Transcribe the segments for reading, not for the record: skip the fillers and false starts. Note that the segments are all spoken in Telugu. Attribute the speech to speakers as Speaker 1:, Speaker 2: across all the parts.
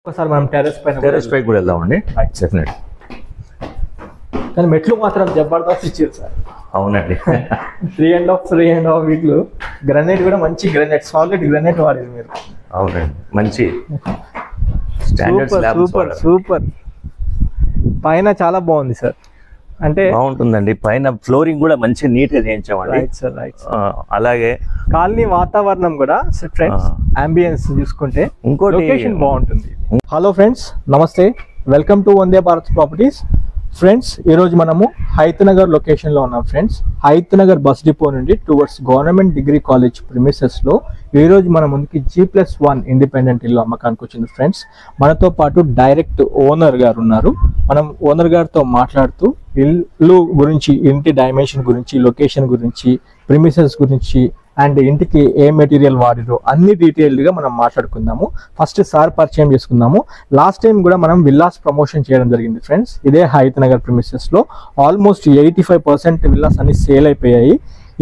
Speaker 1: ఒకసారి మనం టెర్రస్
Speaker 2: పైకి కూడా వెళ్దామండి. డెఫినెట్.
Speaker 1: కానీ మెట్లు మాత్రం జబర్దస్త్ ఇచ్చారు సార్.
Speaker 2: అవునండి.
Speaker 1: 3.5 వీక్లు గ్రానైట్ కూడా మంచి గ్రానైట్, సాలిడ్ గ్రానైట్ వాడారు మీరు.
Speaker 2: అవునండి, మంచి స్టాండర్డ్ స్లాబ్.
Speaker 1: Super super. పైన చాలా బాగుంది సార్, అంటే
Speaker 2: బాగుంటుందండి. పైన ఫ్లోరింగ్ కూడా మంచి నీట్ గా చేయించామండి. అలాగే
Speaker 1: కాలనీ వాతావరణం కూడా ఫ్రెండ్స్, అంబియన్స్ చూసుకుంటే ఇంకో లొకేషన్ బాగుంటుంది. హలో ఫ్రెండ్స్, నమస్తే, welcome to Vande Bharat properties. Friends, ఈరోజు మనము హైత్ నగర్ లొకేషన్లో ఉన్నాం friends. Hayath Nagar bus depot నుండి టువర్డ్స్ గవర్నమెంట్ డిగ్రీ కాలేజ్ ప్రిమిసెస్లో ఈరోజు మన ముందుకి G+1 ఇండిపెండెంట్ ఇల్లు అమ్మకానికి వచ్చింది ఫ్రెండ్స్. మనతో పాటు డైరెక్ట్ ఓనర్ గారు ఉన్నారు. మనం ఓనర్ గారితో మాట్లాడుతూ ఇల్లు గురించి, ఇంటి డైమెన్షన్ గురించి, లొకేషన్ గురించి, ప్రిమిసెస్ గురించి అండ్ ఇంటికి ఏ మెటీరియల్ వాడిరో అన్ని డీటెయిల్డ్గా మనం మాట్లాడుకుందాము. ఫస్ట్ సార్ పరిచయం చేసుకుందాము. లాస్ట్ టైం కూడా మనం విల్లాస్ ప్రమోషన్ చేయడం జరిగింది ఫ్రెండ్స్. ఇదే హైత్ నగర్ ప్రిమిసెస్లో ఆల్మోస్ట్ 85% విల్లాస్ అన్ని సేల్ అయిపోయాయి.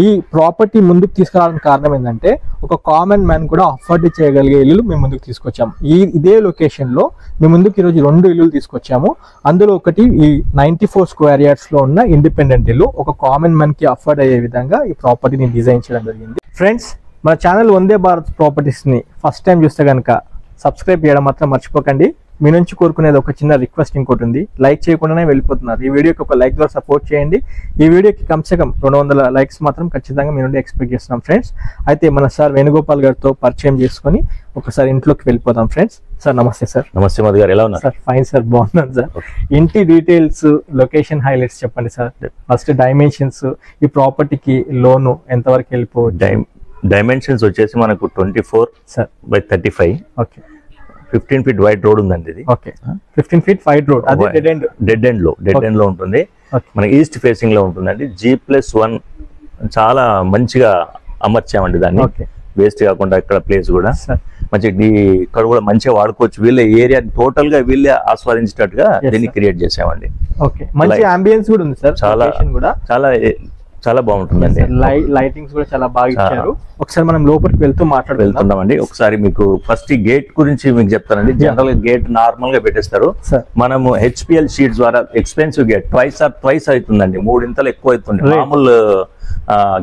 Speaker 1: ఈ ప్రాపర్టీ ముందుకు తీసుకురావడానికి కారణం ఏంటంటే, ఒక కామన్ మ్యాన్ కూడా అఫోర్డ్ చేయగలిగే ఇల్లు మేము ముందుకు తీసుకొచ్చాము. ఇదే లొకేషన్లో మేము ముందుకు ఈరోజు 2 ఇల్లులు తీసుకొచ్చాము. అందులో ఒకటి ఈ 94 స్క్వేర్ యార్డ్స్లో ఉన్న ఇండిపెండెంట్ ఇల్లు, ఒక కామన్ మ్యాన్కి అఫోర్డ్ అయ్యే విధంగా ఈ ప్రాపర్టీని డిజైన్ చేయడం జరిగింది. ఫ్రెండ్స్, మన channel Vande Bharat ప్రాపర్టీస్ని first time చూస్తే కనుక సబ్స్క్రైబ్ చేయడం మాత్రం మర్చిపోకండి. మీ నుంచి కోరుకునేది ఒక చిన్న రిక్వెస్ట్ ఇంకోటి ఉంది, లైక్ చేయకుండానే వెళ్ళిపోతున్నారు. ఈ వీడియోకి ఒక లైక్ ద్వారా సపోర్ట్ చేయండి. ఈ వీడియోకి కమ్సే కమ్ 200 లైక్స్ మాత్రం ఖచ్చితంగా మీ నుండి ఎక్స్పెక్ట్ చేస్తున్నాం ఫ్రెండ్స్. అయితే మన సార్ వేణుగోపాల్ గారితో పరిచయం చేసుకొని ఒకసారి ఇంట్లోకి వెళ్ళిపోతాం ఫ్రెండ్స్. సార్ నమస్తే. సార్
Speaker 2: నమస్తే మధు గారు, ఎలా ఉన్నారు?
Speaker 1: సార్ ఫైన్ సార్, బాగున్నాను సార్. ఇంటి డీటెయిల్స్, లొకేషన్ హైలైట్స్ చెప్పండి సార్. ఫస్ట్ డైమెన్షన్స్, ఈ ప్రాపర్టీకి లోను ఎంతవరకు వెళ్ళిపోవచ్చు?
Speaker 2: డైమెన్షన్స్ వచ్చేసి మనకు 24/35.
Speaker 1: ఓకే.
Speaker 2: 15 feet వైడ్ రోడ్ ఉందండి ఇది.
Speaker 1: Okay, 15 feet wide road. అదే
Speaker 2: డెడ్ ఎండ్ లో ఉంటుంది. మన ఈస్ట్ ఫేసింగ్ లో ఉంటుందండి. G+1 చాలా మంచిగా అమర్చామండి దాన్ని. వేస్ట్ కాకుండా ఇక్కడ ప్లేస్ కూడా మంచి, ఇక్కడ కూడా మంచిగా వాడుకోవచ్చు. వీళ్ళ ఏరియా టోటల్ గా వీళ్ళే ఆస్వాదించేటట్టుగా దీన్ని క్రియేట్ చేసామండి.
Speaker 1: ఓకే, మంచి అంబియన్స్ కూడా ఉంది సార్. చాలా
Speaker 2: చాలా చాలా బాగుంటుందండి.
Speaker 1: లైటింగ్స్ కూడా చాలా బాగా ఇచ్చారు. ఒకసారి మనం లోపలికి వెళ్తున్నామండి.
Speaker 2: ఒకసారి మీకు ఫస్ట్ ఈ గేట్ గురించి మీకు చెప్తానండి. జనరల్ గా గేట్ నార్మల్ గా పెట్టేస్తారు. మనము HPL షీట్స్ ద్వారా ఎక్స్పెన్సివ్ గేట్ ట్వైస్ అవుతుందండి, 3 ఇంతలు ఎక్కువ అవుతుంది. మామూలు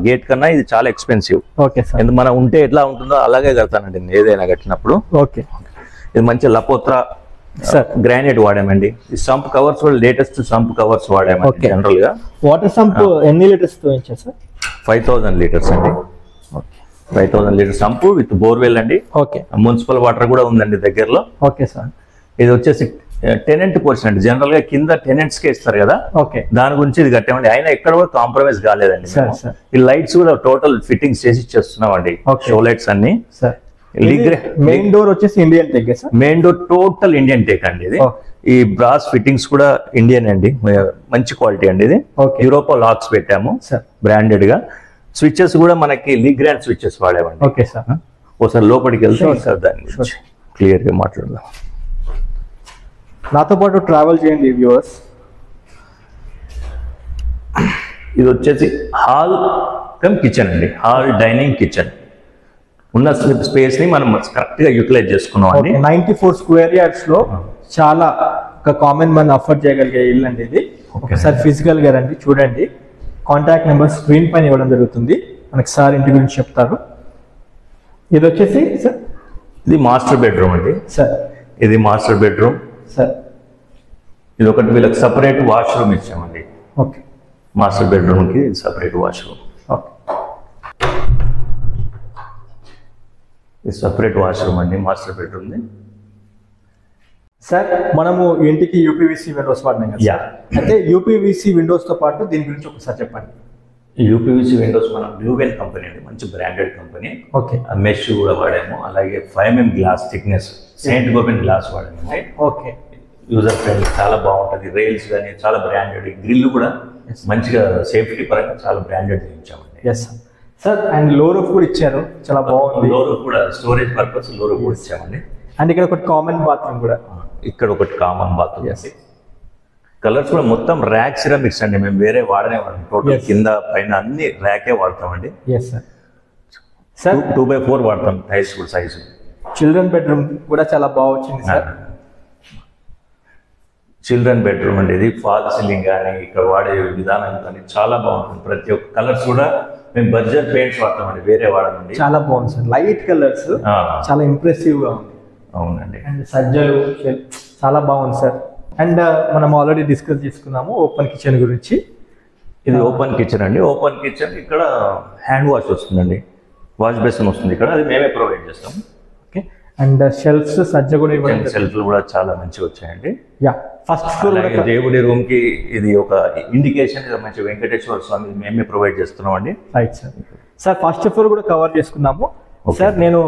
Speaker 2: గేట్ కన్నా ఇది చాలా ఎక్స్పెన్సివ్. ఎందుకు మనం ఉంటే ఎట్లా ఉంటుందో అలాగే కడతానండి ఏదైనా కట్టినప్పుడు.
Speaker 1: ఓకే,
Speaker 2: ఇది మంచి లపోత్రా గ్రానైట్ వాడామండి. ఈ సంప్ కవర్స్ కూడా లేటెస్ట్ సంప్ కవర్స్ వాడామండి. జనరల్ గా
Speaker 1: వాటర్ సంప్ ఎన్ని లీటర్స్ తో ఇచ్చారు సార్?
Speaker 2: 5000 లీటర్స్ అండి. 5000 లీటర్స్ సంప్ విత్ బోర్వెల్ అండి.
Speaker 1: ఓకే,
Speaker 2: మున్సిపల్ వాటర్ కూడా ఉందండి దగ్గరలో.
Speaker 1: Okay sir.
Speaker 2: ఇది వచ్చేసి టెనెంట్ పోర్షన్ అండి. జనరల్ గా కింద టెనెంట్స్ కే ఇస్తారు కదా, దాని గురించి ఇది కట్టామండి. అయినా ఎక్కడ కూడా కాంప్రమైజ్ కాలేదండి. ఈ లైట్స్ కూడా టోటల్ ఫిట్టింగ్స్ చేసి ఇచ్చేస్తున్నామండి. షో లైట్స్ అన్ని.
Speaker 1: మెయిన్ డోర్ వచ్చేసి Indian teak.
Speaker 2: Main door total Indian teak అండి ఇది. ఈ బ్రాస్ ఫిట్టింగ్స్ కూడా ఇండియన్ అండి, మంచి క్వాలిటీ అండి ఇది. యూరోపా లాక్స్ పెట్టాము బ్రాండెడ్ గా. స్విచ్చెస్ కూడా మనకి లీగ్రాండ్ స్విచ్చెస్ వాడామండి.
Speaker 1: Okay sir.
Speaker 2: ఒకసారి లోపలికి వెళ్తే సార్ దాని గురించి క్లియర్ గా మాట్లాడదాం.
Speaker 1: నాతో పాటు ట్రావెల్ చేయండి వ్యూవర్స్.
Speaker 2: ఇది వచ్చేసి హాల్ కమ్ కిచెన్ అండి. హాల్ డైనింగ్ కిచెన్ ఉన్న స్పేస్ ని మనం కరెక్ట్ గా యూటిలైజ్ చేసుకున్నాం అండి.
Speaker 1: 94 స్క్వేర్ యార్డ్స్ లో చాలా ఒక కామన్ మ్యాన్ అఫోర్డ్ చేయగలిగే ఇల్లు అండి ఇది. ఒకసారి ఫిజికల్ గా రండి, చూడండి. కాంటాక్ట్ నెంబర్ స్క్రీన్ పైన ఇవ్వడం జరుగుతుంది. మనకి సార్ ఇంటి గురించి చెప్తారు. ఇది వచ్చేసి సార్,
Speaker 2: ఇది మాస్టర్ బెడ్రూమ్ అండి
Speaker 1: సార్.
Speaker 2: ఇది మాస్టర్ బెడ్రూమ్
Speaker 1: సార్.
Speaker 2: ఇది ఒకటి వీళ్ళకి సపరేట్ వాష్రూమ్ ఇచ్చామండి.
Speaker 1: ఓకే,
Speaker 2: మాస్టర్ బెడ్రూమ్ కి సపరేట్ వాష్రూమ్.
Speaker 1: ఓకే,
Speaker 2: ఇది సపరేట్ వాష్రూమ్ అండి మాస్టర్ బెడ్రూమ్ ది.
Speaker 1: సార్, మనము ఇంటికి UPVC విండోస్ వాడినాం కదా. అయితే UPVC విండోస్ తో పాటు దీని గురించి ఒకసారి చెప్పండి.
Speaker 2: UPVC విండోస్ మనం డ్యూవెల్ కంపెనీ అండి, మంచి బ్రాండెడ్ కంపెనీ.
Speaker 1: ఓకే,
Speaker 2: మెష్ కూడా వాడాము. అలాగే 5mm glass thickness Saint Gobain glass వాడాము.
Speaker 1: ఓకే,
Speaker 2: యూజర్ ఫ్రెండ్లీ, చాలా బాగుంటుంది. రైల్స్ కానీ చాలా బ్రాండెడ్. గ్రిల్ కూడా మంచిగా సేఫ్టీ పరంగా చాలా బ్రాండెడ్ ఇచ్చామండి.
Speaker 1: Yes sir. And low roof కూడా ఇచ్చారు, చాలా బాగుంది.
Speaker 2: లో రూఫ్ కూడా స్టోరేజ్ పర్పస్ లో రూఫ్ కూడా ఇచ్చామండి.
Speaker 1: అండ్ ఇక్కడ ఒకటి కామన్ బాత్రూమ్ కూడా.
Speaker 2: ఇక్కడ ఒకటి కామన్ బాత్రూమ్. కలర్స్ కూడా మొత్తం ర్యాక్ సిరామిక్స్ అండి, మేము వేరే వాడనే వాడము. టోటల్ కింద పైన అన్ని ర్యాకే వాడతామండి. 2x4 వాడతాం. టైల్స్ కూడా సైజు.
Speaker 1: చిల్డ్రన్ బెడ్రూమ్ కూడా చాలా బాగా వచ్చింది సార్.
Speaker 2: చిల్డ్రన్ బెడ్రూమ్ అండి. ఇది ఫాల్ సీలింగ్ కానీ ఇక్కడ వాడే విధానం కానీ చాలా బాగుంటుంది. ప్రతి ఒక్క కలర్స్ కూడా మేము బడ్జెట్ పెయింట్స్ వాడతామండి, వేరే వాడమండి.
Speaker 1: చాలా బాగుంది సార్, లైట్ కలర్స్ చాలా ఇంప్రెసివ్ గా ఉంది.
Speaker 2: అవునండి.
Speaker 1: అండ్ సజ్జలు చాలా బాగుంది సార్. అండ్ మనం ఆల్రెడీ డిస్కస్ చేసుకున్నాము ఓపెన్ కిచెన్ గురించి.
Speaker 2: ఇది ఓపెన్ కిచెన్ అండి. ఓపెన్ కిచెన్ ఇక్కడ హ్యాండ్ వాష్ వస్తుందండి, వాష్ బేసిన్ వస్తుంది ఇక్కడ, అది మేమే ప్రొవైడ్ చేస్తాం.
Speaker 1: ఓకే. అండ్ షెల్ఫ్స్ సజ్జ కూడా ఇవ్వండి.
Speaker 2: షెల్ఫ్లు కూడా చాలా మంచిగా వచ్చాయండి.
Speaker 1: యా, ఫస్ట్ ఫ్లోర్
Speaker 2: దేవుడి రూమ్ కి ఇది ఒక ఇండికేషన్, మంచి వెంకటేశ్వర స్వామి మేమే ప్రొవైడ్ చేస్తున్నాం అండి.
Speaker 1: Right sir. Sir first floor కూడా కవర్ చేసుకున్నాము. సార్ నేను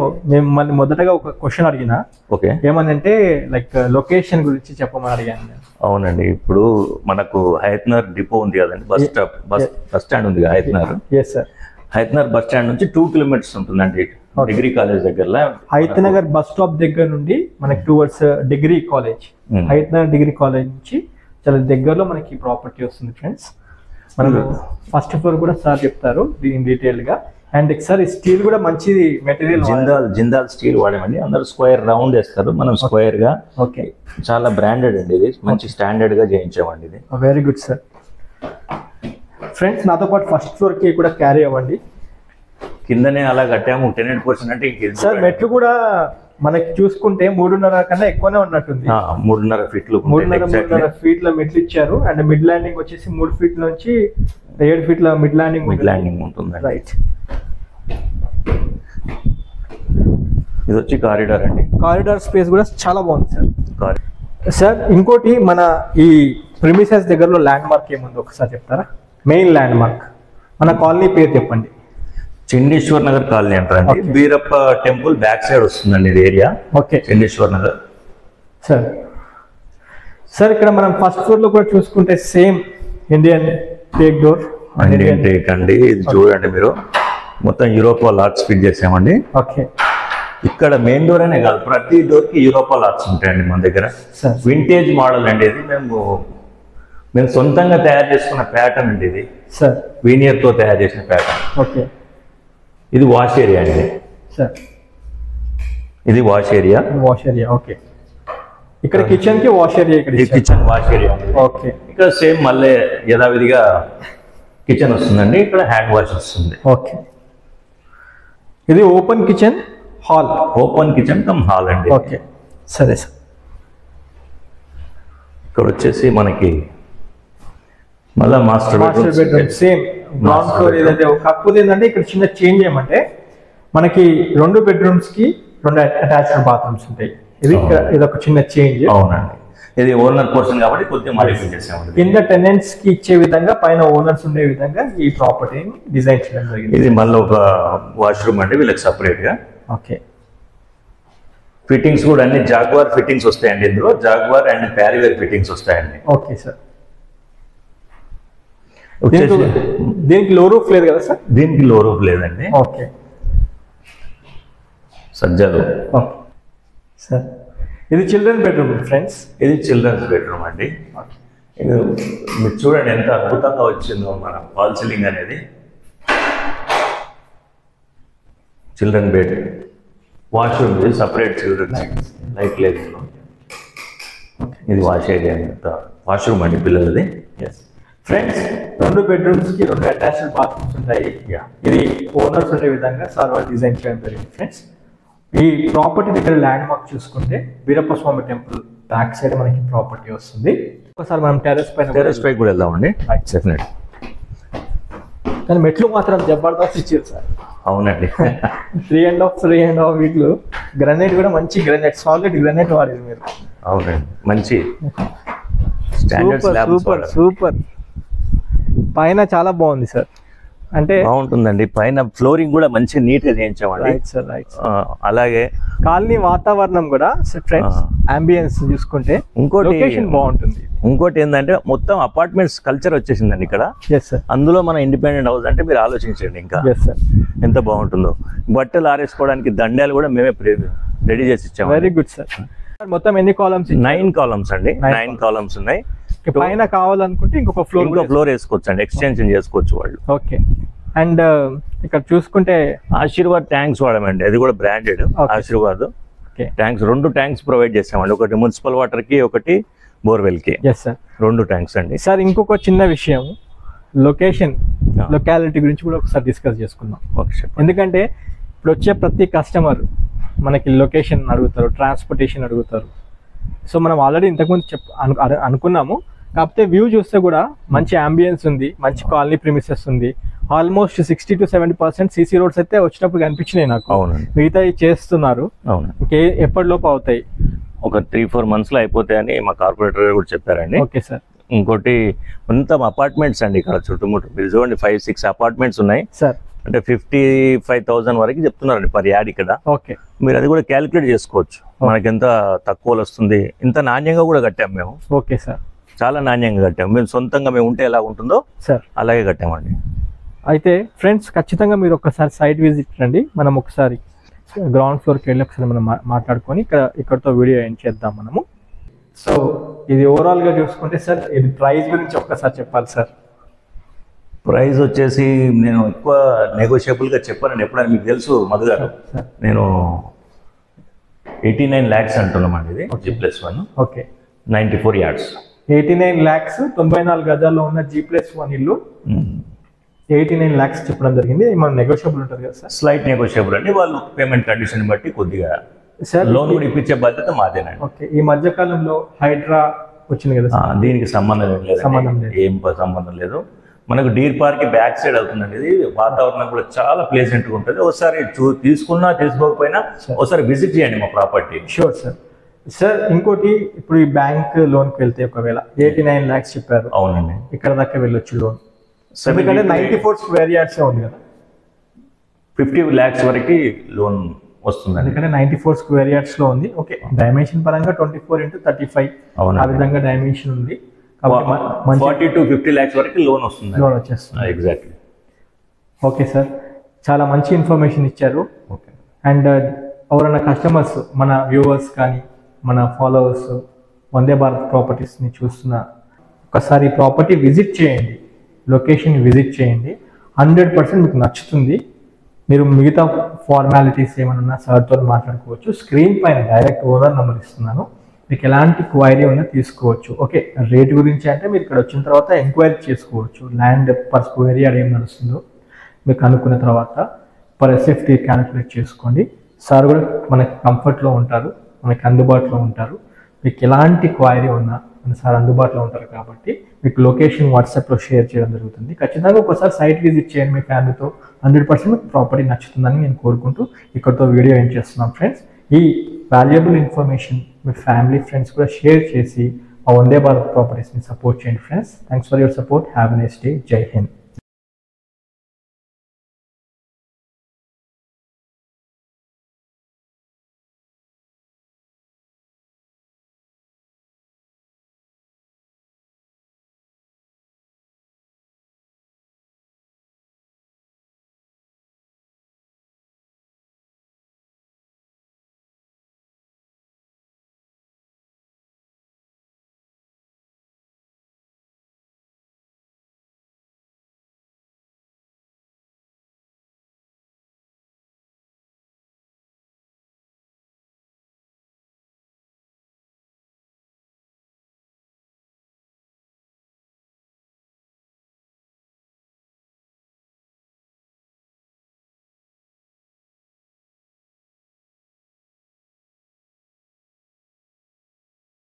Speaker 1: మళ్ళీ మొదటగా ఒక క్వశ్చన్ అడిగిన,
Speaker 2: ఓకే,
Speaker 1: ఏమనంటే లైక్ లొకేషన్ గురించి చెప్పమని అడిగాను.
Speaker 2: అవునండి. ఇప్పుడు మనకు హయత్నగర్ డిపో ఉంది కదండి, బస్ స్టాండ్ ఉంది Hayathnagar.
Speaker 1: Yes sir.
Speaker 2: Hayathnagar bus stand నుంచి 2 కిలోమీటర్స్ ఉంటుందండి, డిగ్రీ కాలేజ్ దగ్గర.
Speaker 1: హయత్నగర్ బస్ స్టాప్ దగ్గర నుండి మనకి towards degree college, Hayathnagar degree college నుంచి చాలా దగ్గరలో మనకి ప్రాపర్టీ వస్తుంది ఫ్రెండ్స్. మనకు ఫస్ట్ ఫ్లోర్ కూడా సార్ చెప్తారు దీని డీటెయిల్ గా. అండ్ సార్ స్టీల్ కూడా మంచి మెటీరియల్,
Speaker 2: జిందాల్ స్టీల్ వాడామండి. అందరూ స్క్వేర్ రౌండ్ వేస్తారు, మనం స్క్వేర్ గా.
Speaker 1: ఓకే,
Speaker 2: చాలా బ్రాండెడ్ అండి, ఇది మంచి స్టాండర్డ్ గా చేయించామండి ఇది.
Speaker 1: Very good sir. ఫ్రెండ్స్ నాతో పాటు ఫస్ట్ ఫ్లోర్ కి కూడా క్యారీ అవ్వండి.
Speaker 2: కిందనే అలా కట్టాము, టెనెంట్ పోర్షన్ అంటే
Speaker 1: సార్ మెట్లు కూడా మనకి చూసుకుంటే 3.5 కన్నా ఎక్కువనే ఉన్నట్టుంది.
Speaker 2: 3.5 ఫీట్లు
Speaker 1: 3.5 ఫీట్ల మెట్లు ఇచ్చారు. అండ్ మిడ్ ల్యాండింగ్ వచ్చేసి 3 ఫీట్ల నుంచి 7 ఫీట్ల మిడ్ ల్యాండింగ్
Speaker 2: ఉంటుంది.
Speaker 1: రైట్.
Speaker 2: ఇది వచ్చి కారిడార్ అండి.
Speaker 1: కారిడార్ స్పేస్ కూడా చాలా బాగుంది సార్. సార్ ఇంకోటి మన ఈ ప్రిమిసెస్ దగ్గరలో ల్యాండ్ మార్క్ ఏముంది ఒకసారి చెప్తారా? మెయిన్ ల్యాండ్ మార్క్ మన కాలనీ పేరు చెప్పండి.
Speaker 2: చండీశ్వర్ నగర్ కాలనీ అంటారండి. బీరప్ప టెంపుల్ బ్యాక్ సైడ్ వస్తుందండి ఇది ఏరియా.
Speaker 1: ఓకే,
Speaker 2: చండీశ్వర్ నగర్.
Speaker 1: సార్ ఇక్కడ మనం ఫస్ట్ ఫ్లోర్ లో కూడా చూసుకుంటే same Indian teak door.
Speaker 2: Indian teak అండి. ఇది చూడండి మీరు, మొత్తం యూరోపా లాట్స్ ఫిట్ చేసామండి.
Speaker 1: ఓకే.
Speaker 2: ఇక్కడ మెయిన్ డోర్ అనే కాదు, ప్రతి డోర్ కి యూరోపా లాట్స్ ఉంటాయండి మన దగ్గర. వింటేజ్ మోడల్ అండి ఇది. మేము సొంతంగా తయారు చేసుకున్న ప్యాటర్న్ అండి ఇది.
Speaker 1: సార్
Speaker 2: వీనియర్ తో తయారు చేసిన ప్యాటర్న్.
Speaker 1: ఓకే.
Speaker 2: ఇది వాష్ ఏరియా అండి.
Speaker 1: సార్
Speaker 2: ఇది వాష్ ఏరియా.
Speaker 1: ఓకే. ఇక్కడ కిచెన్ కి వాష్ ఏరియా, ఇక్కడ
Speaker 2: కిచెన్ వాష్ ఏరియా.
Speaker 1: ఓకే.
Speaker 2: ఇక్కడ సేమ్ మళ్ళీ యథావిధిగా కిచెన్ వస్తుందండి, ఇక్కడ హ్యాండ్ వాష్ వస్తుంది.
Speaker 1: ఓకే. ఇది open kitchen hall.
Speaker 2: Open kitchen cum hall అండి.
Speaker 1: ఓకే, సరే సార్.
Speaker 2: ఇక్కడ వచ్చేసి మనకి మళ్ళీ master bedroom
Speaker 1: same ground floor. ఏదైతే కాకపోతే ఏంటంటే ఇక్కడ చిన్న చేంజ్ ఏమంటే మనకి 2 బెడ్రూమ్స్ కి 2 అటాచ్డ్ బాత్రూమ్స్ ఉంటాయి. ఇది ఒక చిన్న చేంజ్.
Speaker 2: అవునండి. ఇది ఓనర్ పోర్షన్ కాబట్టి కొద్దిగా మాడిఫై చేసామండి.
Speaker 1: కింద టెనెంట్స్ కి ఇచ్చే విధంగా, పైన ఓనర్స్ ఉండే విధంగా ఈ ప్రాపర్టీని డిజైన్ చేయడం జరిగింది.
Speaker 2: ఇది మళ్ళీ ఒక వాష్రూమ్ అండి వీళ్ళకి సపరేట్ గా.
Speaker 1: ఓకే.
Speaker 2: ఫిట్టింగ్స్ కూడా అన్ని జాగ్వార్ ఫిట్టింగ్స్ వస్తాయండి ఇందులో. జాగ్వార్ అండ్ ప్యారివేర్ ఫిట్టింగ్స్ వస్తాయండి.
Speaker 1: Okay sir. దీనికి లో రూఫ్ లేదు కదా సార్?
Speaker 2: దీనికి లో రూఫ్ లేదండి.
Speaker 1: ఓకే.
Speaker 2: సజ్జలు.
Speaker 1: Okay sir. ఇది చిల్డ్రన్ బెడ్రూమ్ ఫ్రెండ్స్.
Speaker 2: ఇది చిల్డ్రన్స్ బెడ్రూమ్ అండి. ఇది మీరు చూడండి ఎంత అద్భుతంగా వచ్చిందో మన వాల్ సీలింగ్ అనేది. చిల్డ్రన్ బెడ్, వాష్రూమ్ ఇది సపరేట్ చిల్డ్రన్స్, లైట్ లేదు. ఇది వాష్ ఏరియా, వాష్రూమ్ అండి పిల్లలది.
Speaker 1: ఎస్ ఫ్రెండ్స్, 2 బెడ్రూమ్స్ కి 2 అటాచ్డ్ బాత్రూమ్స్ ఉంటాయి. ఇది ఓనర్స్ ఉండే విధంగా సార్ డిజైన్ చేయడం జరిగింది ఫ్రెండ్స్. ఈ ప్రాపర్టీ దగ్గర ల్యాండ్ మార్క్ చూసుకుంటే వీరప్ప స్వామి టెంపుల్ బ్యాక్ సైడ్ మనకి ప్రాపర్టీ వస్తుంది. ఒకసారి మనం టెర్రస్ పై
Speaker 2: కూడా వెళ్దామండి. డెఫినెట్.
Speaker 1: కానీ మెట్లు మాత్రం జబర్దస్త్ ఇచ్చారు సార్.
Speaker 2: అవునండి.
Speaker 1: 3.5 వీట్లు. గ్రానైట్ కూడా మంచి గ్రానైట్, సాలిడ్ గ్రానైట్ వాడేది మీరు.
Speaker 2: అవునండి, మంచి స్టాండర్డ్.
Speaker 1: సూపర్. పైన చాలా బాగుంది సార్. అంటే
Speaker 2: బాగుంటుందండి. పైన ఫ్లోరింగ్ కూడా మంచి నీట్ గా చేయించామండి. అలాగే
Speaker 1: కాలనీ వాతావరణం కూడా ఫ్రెండ్స్, అంబియన్స్ చూసుకుంటే
Speaker 2: ఇంకోటి
Speaker 1: లొకేషన్ బాగుంటుంది.
Speaker 2: ఇంకోటి ఏంటంటే మొత్తం అపార్ట్మెంట్స్ కల్చర్ వచ్చేసిందండి ఇక్కడ. అందులో మన ఇండిపెండెంట్ హౌస్ అంటే మీరు ఆలోచించండి ఇంకా ఎంత బాగుంటుందో. బట్టలు ఆరేసుకోవడానికి దండాలు కూడా మేమే రెడీ చేసి ఇచ్చాము.
Speaker 1: Very good sir. మొత్తం ఎన్ని కాలమ్స్?
Speaker 2: 9 కాలమ్స్ అండి. 9 కాలమ్స్ ఉన్నాయి.
Speaker 1: పైన కావాలనుకుంటే ఇంకొక
Speaker 2: ఫ్లోర్ వేసుకోవచ్చు అండి, ఎక్స్టెన్షన్ చేసుకోవచ్చు వాళ్ళు.
Speaker 1: ఓకే. అండ్ ఇక్కడ చూసుకుంటే
Speaker 2: ఆశీర్వాద్ ట్యాంక్స్ వాడమండి, అది కూడా branded. Aashirvad tanks 2 tanks provide చేసామండి. ఒకటి మున్సిపల్ వాటర్ కి, ఒకటి బోర్వెల్ కి.
Speaker 1: ఎస్ సార్,
Speaker 2: 2 ట్యాంక్స్ అండి.
Speaker 1: సార్ ఇంకొక చిన్న విషయం, లొకాలిటీ గురించి కూడా ఒకసారి డిస్కస్ చేసుకుందాం. ఎందుకంటే ఇప్పుడు వచ్చే ప్రతి కస్టమర్ మనకి లొకేషన్ అడుగుతారు, ట్రాన్స్పోర్టేషన్ అడుగుతారు. సో మనం ఆల్రెడీ ఇంతకుముందు అనుకున్నాము. కాకపోతే వ్యూ చూస్తే కూడా మంచి అంబియన్స్ ఉంది, మంచి కాలనీ ప్రిమిసెస్ ఉంది. ఆల్మోస్ట్ 60 to 70% సీసీ రోడ్స్ అయితే వచ్చినప్పుడు కనిపించినాయి నాకు. మిగతా చేస్తున్నారు, ఎప్పటిలోపు అవుతాయి?
Speaker 2: ఒక 3-4 months లో అయిపోతాయని మా కార్పొరేటర్ కూడా చెప్పారండి.
Speaker 1: Okay sir.
Speaker 2: ఇంకోటి మొత్తం అపార్ట్మెంట్స్ అండి ఇక్కడ చుట్టుముట్టు. మీరు చూడండి 5-6 అపార్ట్మెంట్స్ ఉన్నాయి
Speaker 1: సార్.
Speaker 2: అంటే 55,000 వరకు చెప్తున్నారండి పర్ యాడ్ ఇక్కడ.
Speaker 1: ఓకే,
Speaker 2: మీరు అది కూడా క్యాలిక్యులేట్ చేసుకోవచ్చు మనకి ఎంత తక్కువలో వస్తుంది. ఇంత నాణ్యంగా కూడా కట్టాము మేము.
Speaker 1: ఓకే సార్,
Speaker 2: చాలా నాణ్యంగా కట్టాము. మేము సొంతంగా మేము ఉంటే ఎలా ఉంటుందో సార్ అలాగే కట్టామండి.
Speaker 1: అయితే ఫ్రెండ్స్ ఖచ్చితంగా మీరు ఒకసారి సైట్ విజిట్ రండి. మనం ఒకసారి గ్రౌండ్ ఫ్లోర్కి వెళ్ళి ఒకసారి మనం మాట్లాడుకొని ఇక్కడతో వీడియో ఎండ్ చేద్దాం మనము. సో ఇది ఓవరాల్గా చూసుకుంటే సార్, ఇది ప్రైస్ గురించి ఒక్కసారి చెప్పాలి సార్.
Speaker 2: ప్రైస్ వచ్చేసి నేను ఎక్కువ నెగోషియబుల్గా చెప్పానండి. ఎప్పుడైనా మీకు తెలుసు మధు గారు, నేను 89 lakhs అంటున్నామండి. ఇది G+1.
Speaker 1: Okay,
Speaker 2: 94 yards.
Speaker 1: 89 lakhs 94 గజాల్లో ఉన్న G+1 ఇల్లు 89 lakhs చెప్పడం జరిగింది. మన నెగోషియబుల్ ఉంటుంది కదా సార్?
Speaker 2: స్లైట్ నెగోషియబుల్ అండి. వాళ్ళు పేమెంట్ కండిషన్ బట్టి కొద్దిగా సార్ లోన్ కూడా ఇప్పించే బాధ్యత మాదేనండి.
Speaker 1: ఓకే, ఈ మధ్య కాలంలో హైడ్రా వచ్చింది కదా సార్,
Speaker 2: దీనికి సంబంధం లేదు. ఏం సంబంధం లేదు. మనకు డీర్ పార్క్ బ్యాక్ సైడ్ అవుతుందండి. ఇది వాతావరణం కూడా చాలా ప్లేజెంట్గా ఉంటుంది. ఒకసారి తీసుకున్నా తీసుకోకపోయినా ఒకసారి విజిట్ చేయండి మా ప్రాపర్టీ.
Speaker 1: Sure sir. సార్ ఇంకోటి, ఇప్పుడు ఈ బ్యాంక్ లోన్కి వెళ్తే ఒకవేళ 89 lakhs చెప్పారు.
Speaker 2: అవునండి,
Speaker 1: ఇక్కడ దాకా వెళ్ళొచ్చు లోన్. ఎందుకంటే 94 square yards ఉంది కదా,
Speaker 2: 50 lakhs వరకు లోన్ వస్తుంది.
Speaker 1: ఎందుకంటే 94 square yards లో ఉంది. ఓకే, డైమెన్షన్ పరంగా 24x35 ఆ విధంగా డైమెన్షన్ ఉంది.
Speaker 2: 40 to 50 lakhs వరకు లోన్ వస్తుంది.
Speaker 1: లోన్ వచ్చేస్తుంది.
Speaker 2: ఎగ్జాక్ట్లీ.
Speaker 1: ఓకే సార్, చాలా మంచి ఇన్ఫర్మేషన్ ఇచ్చారు.
Speaker 2: ఓకే,
Speaker 1: అండ్ ఎవరైనా కస్టమర్స్, మన వ్యూవర్స్ కానీ మన ఫాలోవర్స్ వందే భారత్ ప్రాపర్టీస్ని చూస్తున్న, ఒకసారి ప్రాపర్టీ విజిట్ చేయండి, లొకేషన్ విజిట్ చేయండి. 100% మీకు నచ్చుతుంది. మీరు మిగతా ఫార్మాలిటీస్ ఏమైనా సార్తో మాట్లాడుకోవచ్చు. స్క్రీన్ పైన డైరెక్ట్ ఓనర్ నెంబర్ ఇస్తున్నాను, మీకు ఎలాంటి క్వైరీ ఉన్నా తీసుకోవచ్చు. ఓకే, రేట్ గురించి అంటే మీరు ఇక్కడ వచ్చిన తర్వాత ఎంక్వైరీ చేసుకోవచ్చు. ల్యాండ్ పర్ స్క్వేర్ యార్డ్ ఏం నడుస్తుందో మీకు అనుకున్న తర్వాత పర్ ఎస్ఎఫ్టీ క్యాలిక్యులేట్ చేసుకోండి. సార్ కూడా మనకి కంఫర్ట్లో ఉంటారు, మనకి అందుబాటులో ఉంటారు. మీకు ఎలాంటి క్వైరీ ఉన్నా మన సార్ అందుబాటులో ఉంటారు కాబట్టి మీకు లొకేషన్ వాట్సాప్లో షేర్ చేయడం జరుగుతుంది. ఖచ్చితంగా ఒకసారి సైట్ విజిట్ చేయండి మీ ఫ్యామిలీతో. 100% మీకు ప్రాపర్టీ నచ్చుతుందని నేను కోరుకుంటూ ఇక్కడితో వీడియో ఎండ్ చేస్తున్నాం ఫ్రెండ్స్. ఈ వాల్యుయబుల్ ఇన్ఫర్మేషన్ మీ ఫ్యామిలీ ఫ్రెండ్స్ కూడా షేర్ చేసి మా వందే భారత్ ప్రాపర్టీస్ని సపోర్ట్ చేయండి friends. Thanks for your support. Have a nice day. జై హింద్.